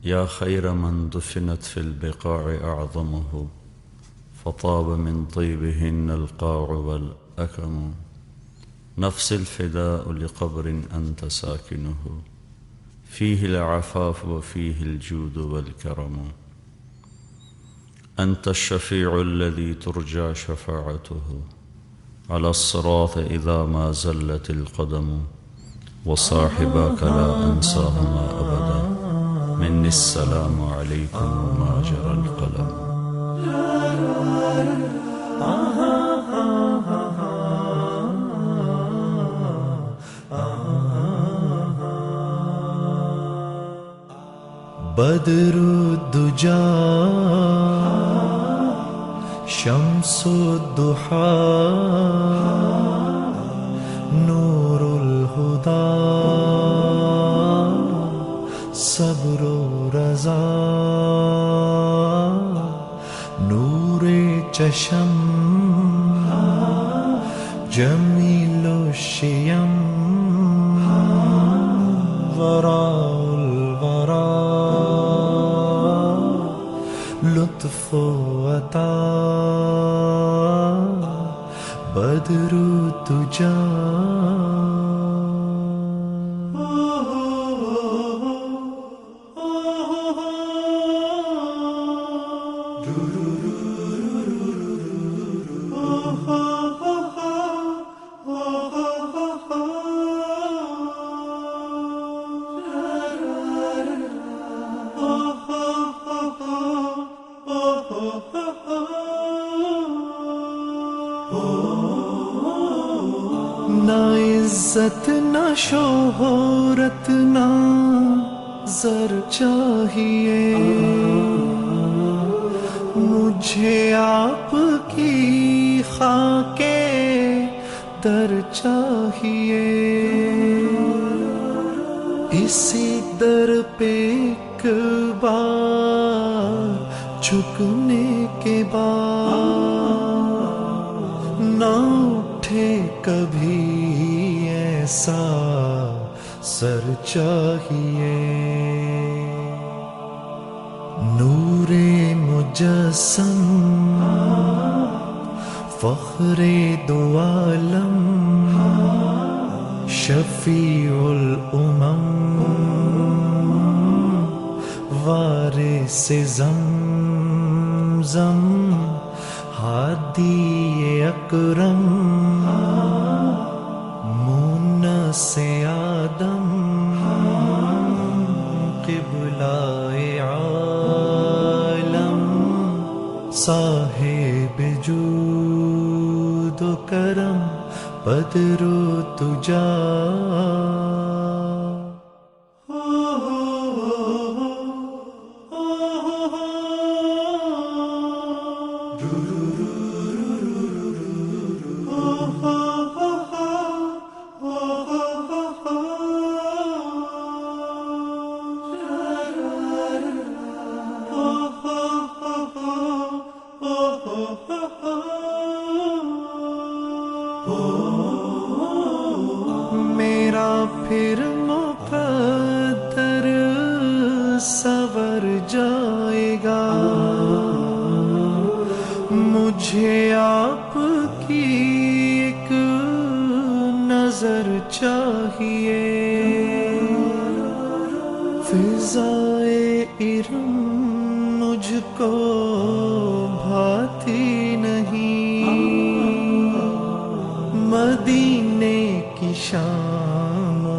يا خير من دفنت في البقاع أعظمه فطاب من طيبهن القاع والأكم. نفس الفداء لقبر أنت ساكنه فيه العفاف وفيه الجود والكرم. أنت الشفيع الذي ترجى شفاعته على الصراط إذا ما زلت القدم. وصاحباك لا أنساهما أبدا مني السلام عليكم وما جرى القلم. بدر الدجى شمس الضحى نور الهدى صبر رضا نور چشم جمیل الشیم وراء الورى لطف عطا بدر الدجى. نہ عزت نہ شہرت نہ زر چاہیے مجھے آپ کی خاک در چاہیے. اسی در پہ ایک بار جھکنے کے بعد نہ اٹھے کبھی ایسا سر چاہیے. نور مجسم فخر دو عالم شفیع الامم وارث زمزم ہادی اکرم مونس آدم قبلہ عالم صاحب جود و کرم بدر الدجى. میرا پھر مقدر سور جائے گا مجھے آپ کی ایک نظر چاہیے. فضائے ارم مجھ کو بھاتی نہیں مدینے کی شام و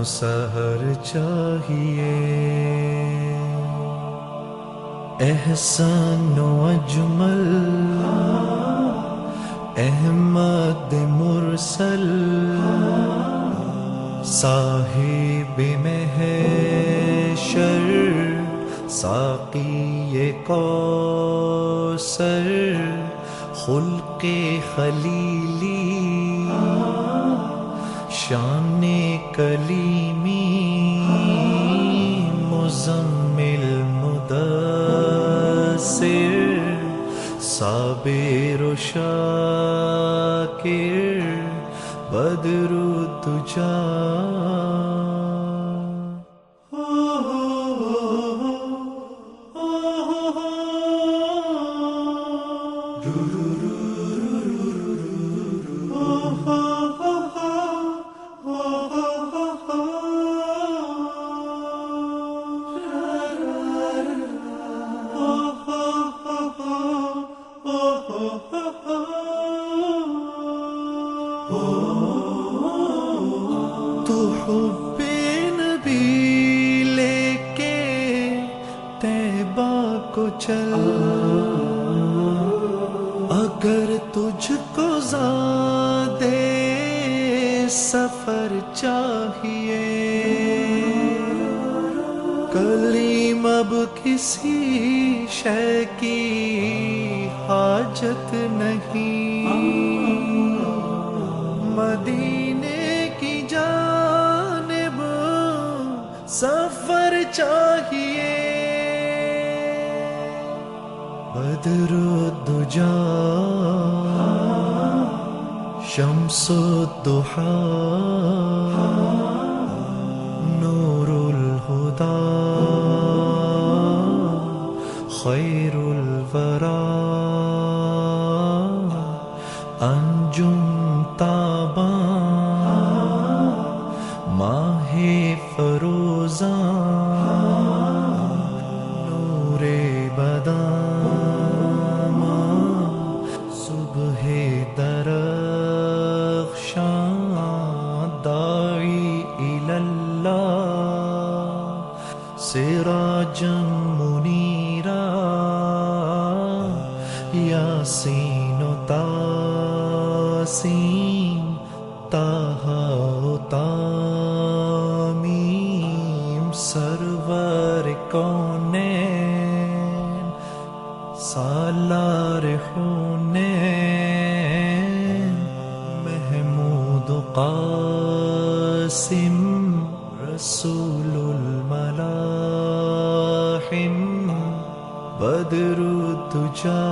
سحر چاہیے. احسان و اجمل احمد مرسل صاحب محشر ساقی کوثر خلق خلیلی شان کلیمی مزمل مدثر صابر و شاکر بدر الدجى. چل اگر تجھ کو زیادہ سفر چاہیے کلیم اب کسی شے کی حاجت نہیں مدینے کی جانب سفر چاہیے بدر الدجا شمس الضحا نور الہدی خیر الورا انجم تاباں ماہ فروزاں نور بداں صبح درخشاں داعی الی اللہ سراجا منیرا یاسین و تاسین طہ و تامیم سرور کونین سالار حنین محمود قاسم رسول الملاحم بدر الدجا